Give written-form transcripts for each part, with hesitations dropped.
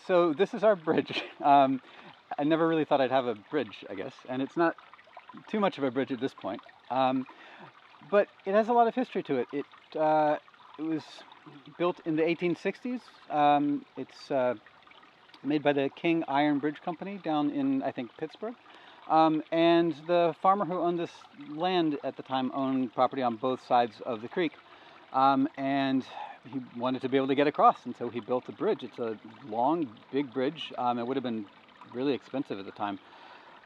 So this is our bridge. I never really thought I'd have a bridge, I guess, and it's not too much of a bridge at this point. But it has a lot of history to it. It was built in the 1860s. It's made by the King Iron Bridge Company down in, I think, Pittsburgh. And the farmer who owned this land at the time owned property on both sides of the creek. And he wanted to be able to get across, and so he built a bridge. It's a long, big bridge. It would have been really expensive at the time.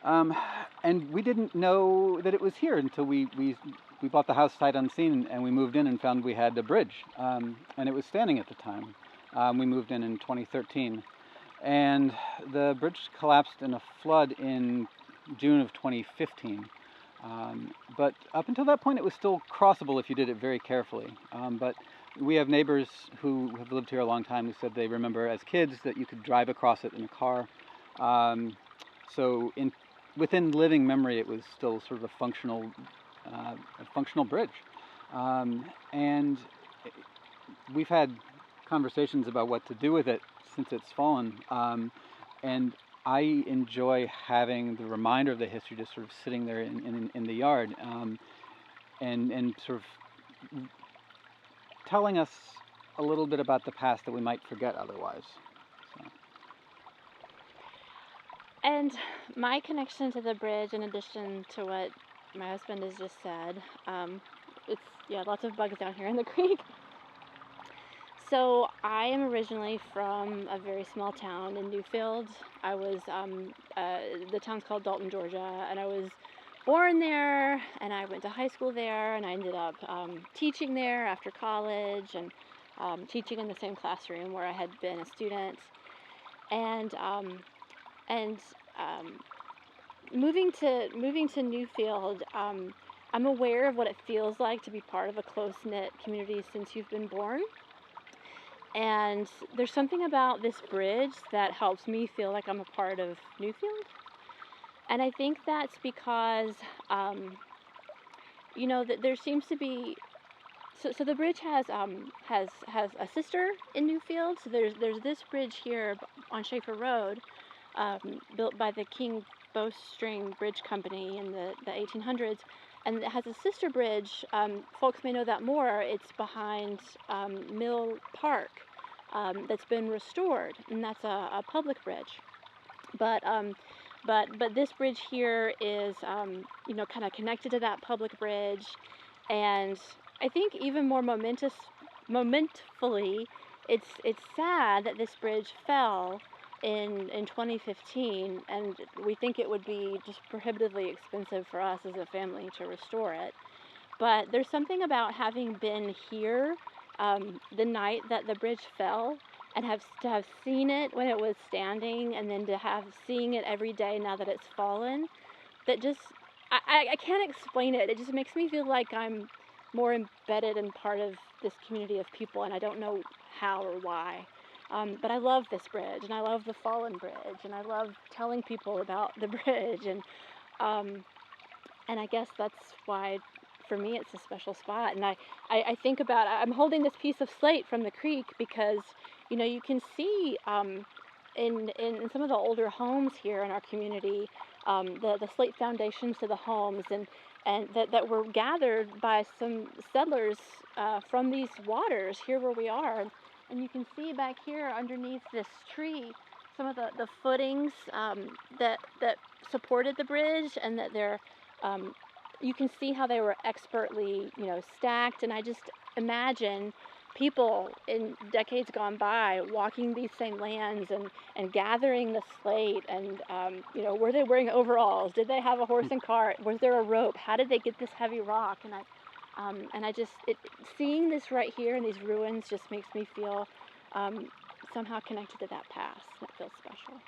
And we didn't know that it was here until we bought the house sight unseen, and we moved in and found we had a bridge. And it was standing at the time. We moved in 2013. And the bridge collapsed in a flood in June of 2015. But up until that point, it was still crossable if you did it very carefully. But we have neighbors who have lived here a long time who said they remember as kids that you could drive across it in a car. So within living memory, it was still sort of a functional bridge. And we've had conversations about what to do with it since it's fallen. And I enjoy having the reminder of the history just sort of sitting there in the yard, and sort of telling us a little bit about the past that we might forget otherwise. So. And my connection to the bridge, in addition to what my husband has just said, it's lots of bugs down here in the creek. So I am originally from a very small town in Newfield. I was, the town's called Dalton, Georgia, and I was born there, and I went to high school there, and I ended up teaching there after college, and teaching in the same classroom where I had been a student. And moving to Newfield, I'm aware of what it feels like to be part of a close-knit community since you've been born. And there's something about this bridge that helps me feel like I'm a part of Newfield. And I think that's because, that there seems to be, so the bridge has a sister in Newfield. So there's this bridge here on Schaefer Road, built by the King Bowstring Bridge Company in the 1800s. And it has a sister bridge. Folks may know that more. It's behind Mill Park, that's been restored, and that's a public bridge. But this bridge here is kind of connected to that public bridge, and I think even more momentfully, it's sad that this bridge fell in 2015, and we think it would be just prohibitively expensive for us as a family to restore it. But there's something about having been here the night that the bridge fell, and to have seen it when it was standing, and then to have seeing it every day now that it's fallen, that just I can't explain it. It just makes me feel like I'm more embedded and part of this community of people, and I don't know how or why. But I love this bridge, and I love the fallen bridge, and I love telling people about the bridge, and I guess that's why, for me, it's a special spot. And I think about, I'm holding this piece of slate from the creek because, you can see in some of the older homes here in our community, the slate foundations to the homes, and that were gathered by some settlers from these waters here where we are. And you can see back here underneath this tree some of the footings that supported the bridge, and that they're you can see how they were expertly stacked. And I just imagine people in decades gone by walking these same lands and gathering the slate, and were they wearing overalls? Did they have a horse and cart? Was there a rope? How did they get this heavy rock? And I just seeing this right here in these ruins just makes me feel somehow connected to that past. It feels special.